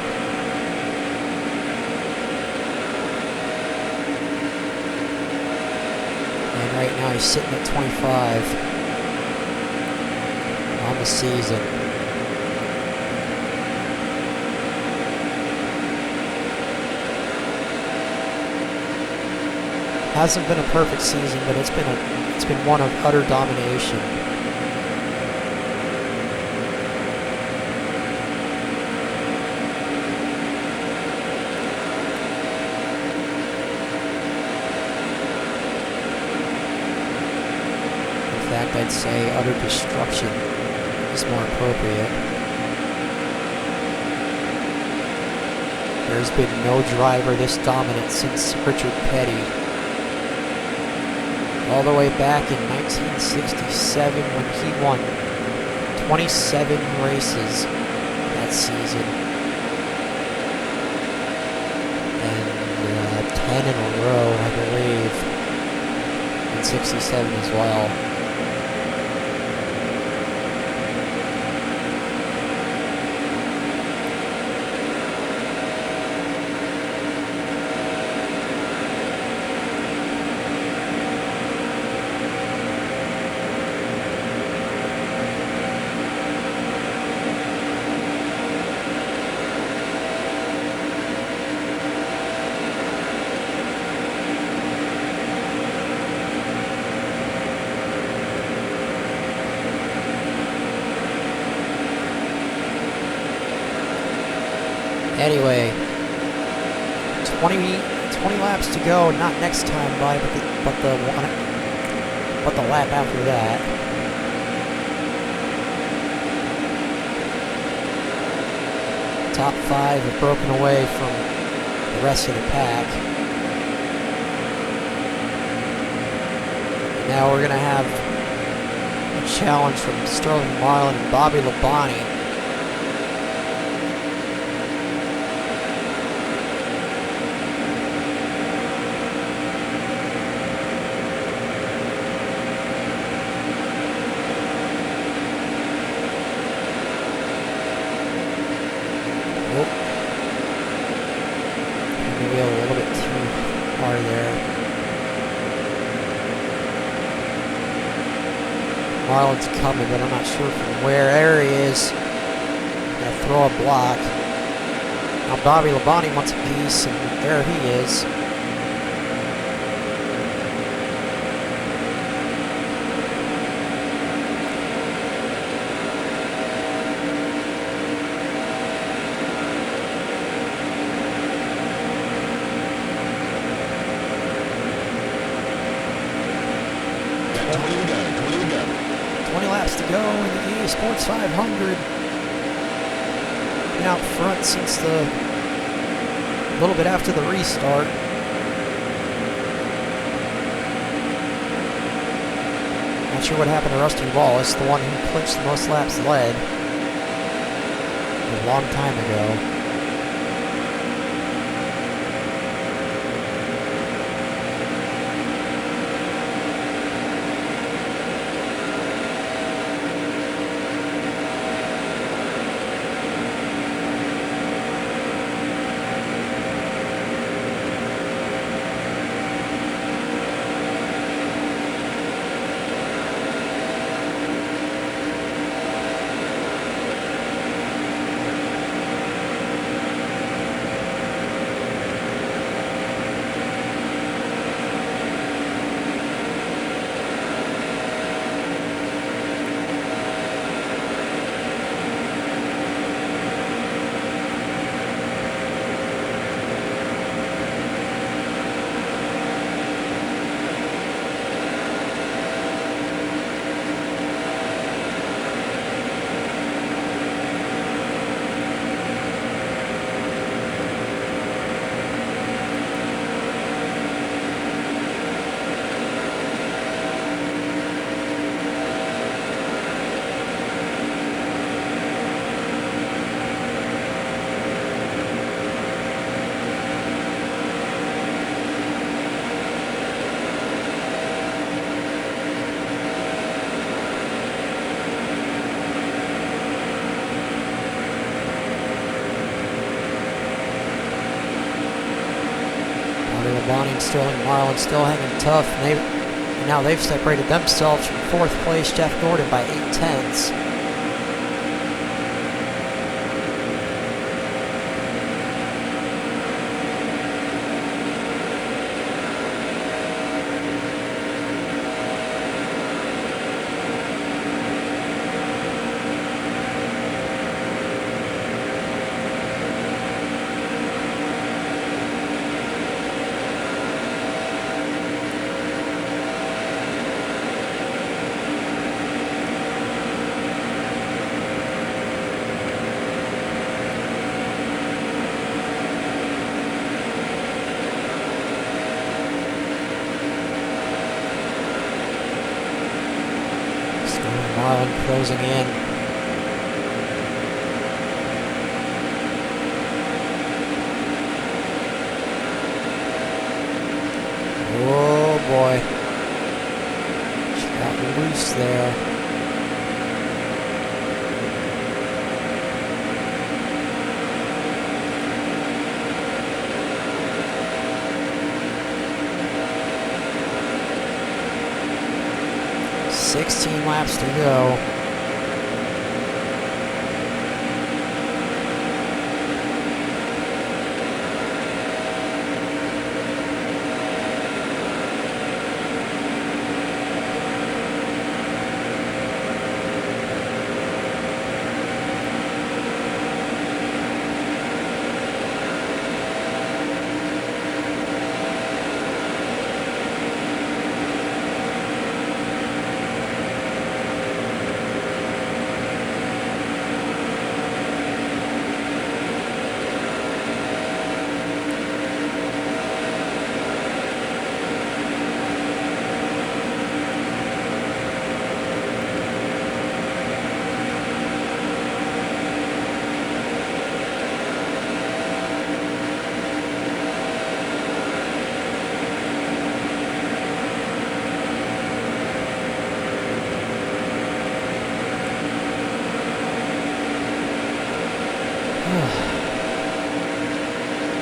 And right now he's sitting at 25 on the season. Hasn't been a perfect season, but it's been one of utter domination. In fact, I'd say utter destruction is more appropriate. There's been no driver this dominant since Richard Petty. All the way back in 1967 when he won 27 races that season. And 10 in a row, I believe, in 67 as well. Anyway, 20 laps to go, not next time by, but the lap after that. Top 5 have broken away from the rest of the pack. Now we're going to have a challenge from Sterling Marlin and Bobby Labonte. Maybe a little bit too hard there. Marlin's coming, but I'm not sure from where. There he is. Gonna throw a block. Now Bobby Labonte wants a piece, and there he is. Got 20 to go. 20 to go. 20 laps to go in the EA Sports 500. Been out front since a little bit after the restart. Not sure what happened to Rusty Wallace, the one who clinched the most laps led a long time ago. Labonte and Sterling Marlin still hanging tough. And now they've separated themselves from fourth place Jeff Gordon by 8/10. Marlin closing in. Oh boy. She got loose there. Sixteen laps to go.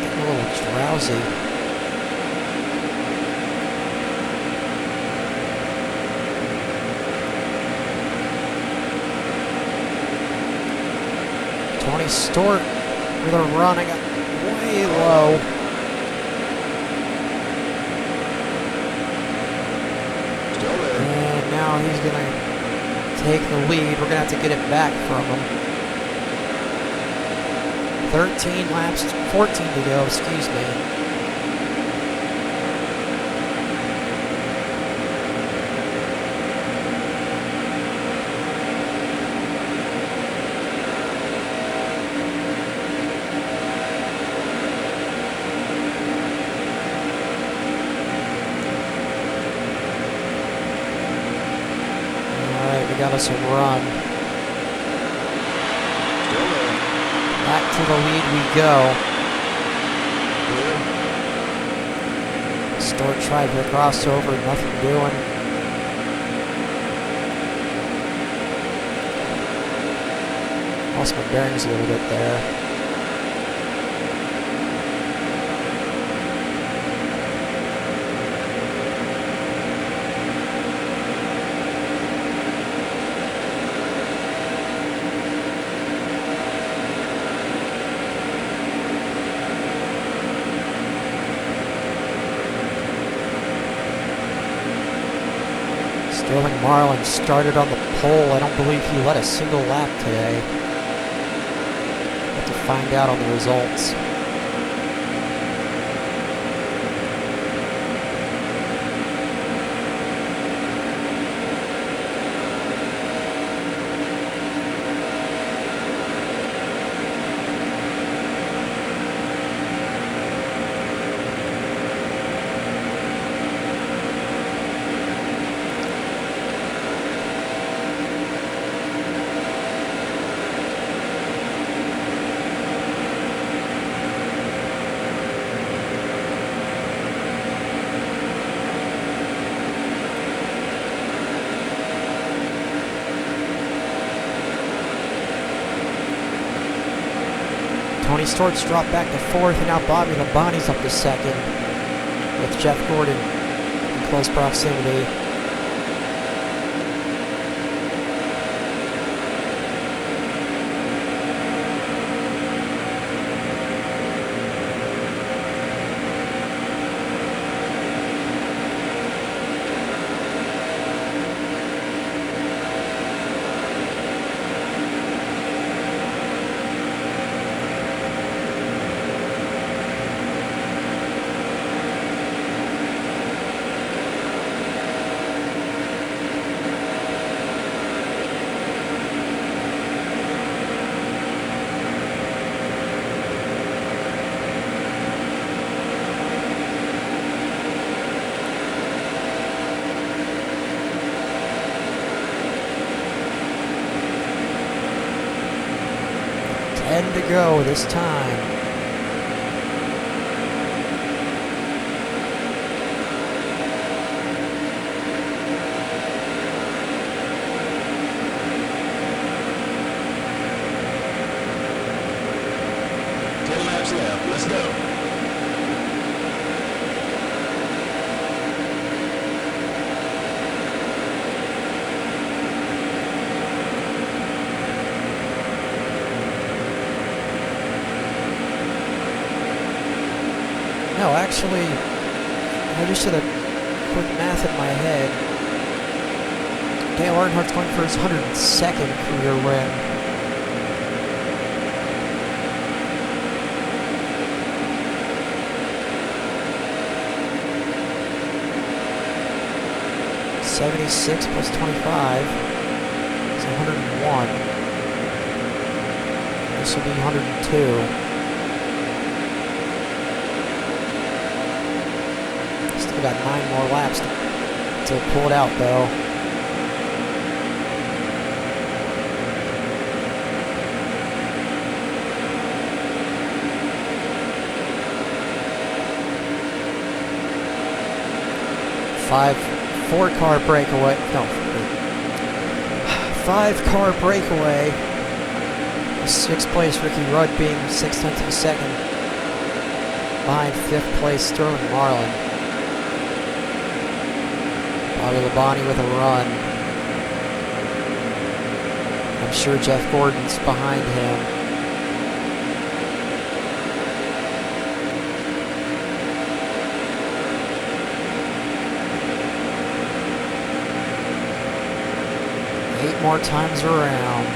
Getting a little drowsy. Tony Stewart with a run. I got way low. Still there. And now he's going to take the lead. We're going to have to get it back from him. 13 laps, 14 to go, excuse me. Got us a run. Still there. Back to the lead we go. Clear. Stewart tried for the crossover, nothing doing. Lost my bearings a little bit there. Sterling Marlin started on the pole. I don't believe he led a single lap today. Have to find out on the results. Tony Stewart's dropped back to fourth, and now Bobby Labonte's up to second, with Jeff Gordon in close proximity. To go this time. Laps left. Let's go. No, actually, I just did a quick math in my head. Dale Earnhardt's going for his 102nd career win. '76 plus 25 is 101. This will be 102. Still got 9 more laps to pull it out, though. Four-car breakaway. No, 5-car breakaway. Sixth place, Ricky Rudd being 6/10 of a second behind fifth place, Sterling Marlin. Bobby Labonte with a run. I'm sure Jeff Gordon's behind him. Eight more times around.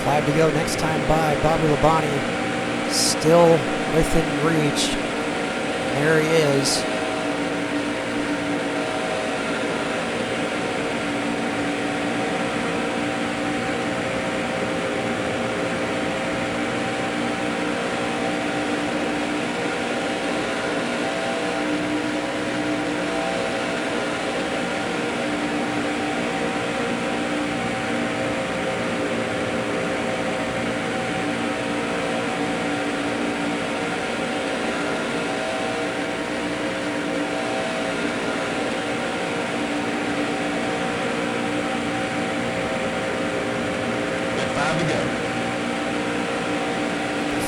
Five to go next time by. Bobby Labonte still within reach. There he is.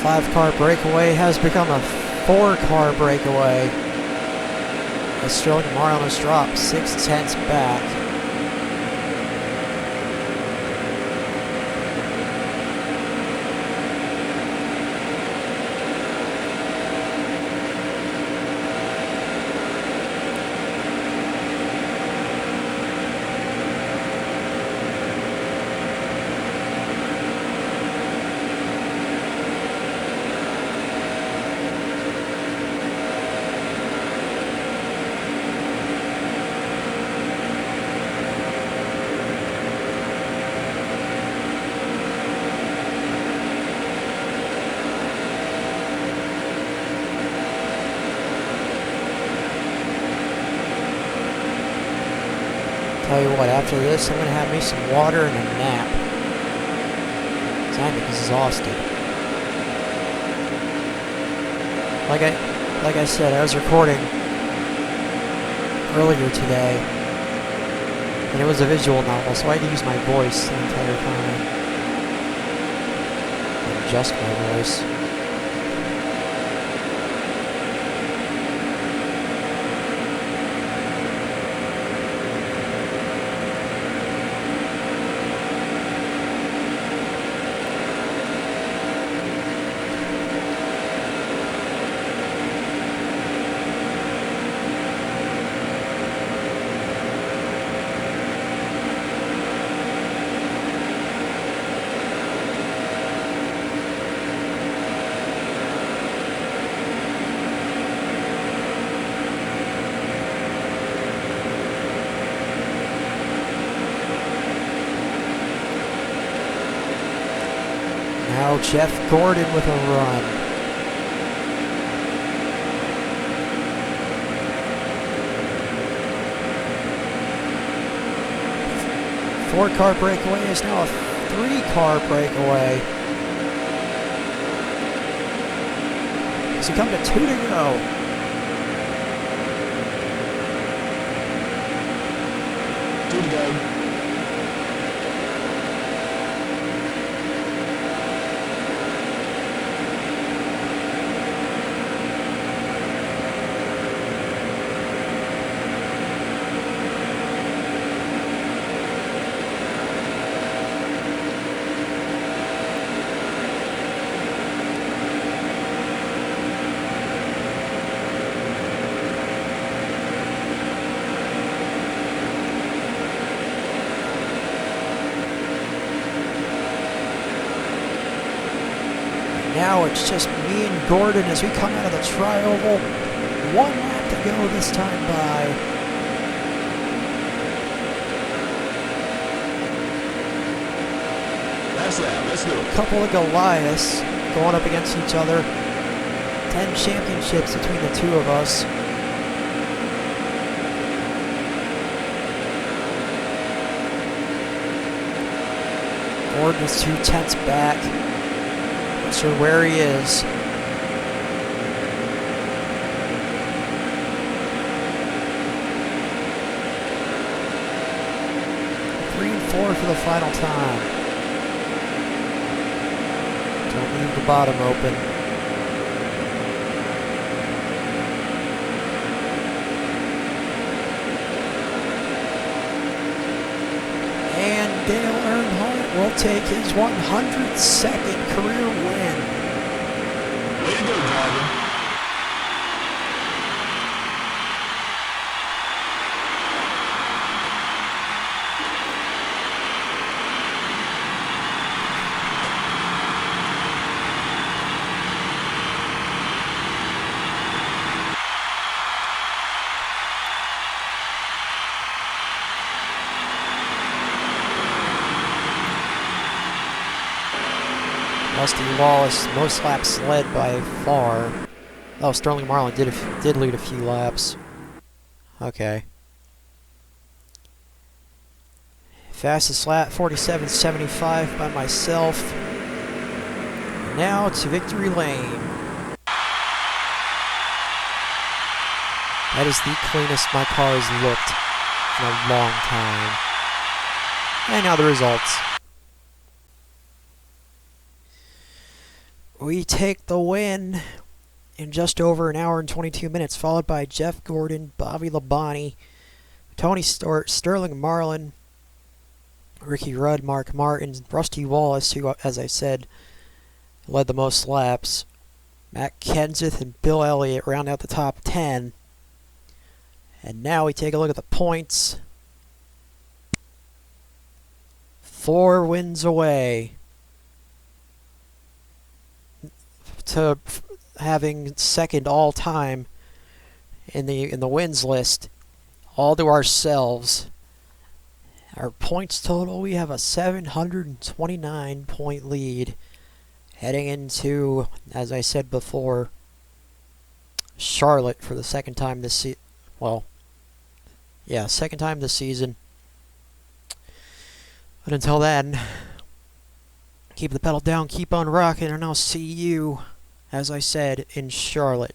Five-car breakaway has become a four-car breakaway as Sterling Marlin has dropped 6/10 back. Tell you what, after this, I'm going to have me some water and a nap. I'm exhausted. Like I said, I was recording earlier today, and it was a visual novel, so I had to use my voice the entire time. And just my voice. Now Jeff Gordon with a run. 4-car breakaway is now a 3-car breakaway. So come to 2 to go. Two to go. Now it's just me and Gordon as we come out of the tri-oval. 1 lap to go this time by. Last lap. Let's do A it. couple of Goliaths going up against each other. 10 championships between the two of us. Gordon is 2/10 back. Not sure where he is. Three and 4 for the final time. Don't leave the bottom open. And Dale Earnhardt will take his 102nd career win. Way to go, driver. Rusty Wallace, most laps led by far. Oh, Sterling Marlin did lead a few laps. Okay. Fastest lap, 47.75 by myself. Now to victory lane. That is the cleanest my car has looked in a long time. And now the results. We take the win in just over an hour and 22 minutes, followed by Jeff Gordon, Bobby Labonte, Tony Stewart, Sterling Marlin, Ricky Rudd, Mark Martin, Rusty Wallace, who, as I said, led the most laps. Matt Kenseth and Bill Elliott round out the top 10. And now we take a look at the points. 4 wins away to having second all time in the wins list, all to ourselves. Our points total, we have a 729 point lead heading into, as I said before, Charlotte for the second time this season. Well, yeah, second time this season. But until then, keep the pedal down, keep on rocking, and I'll see you, as I said, in Charlotte.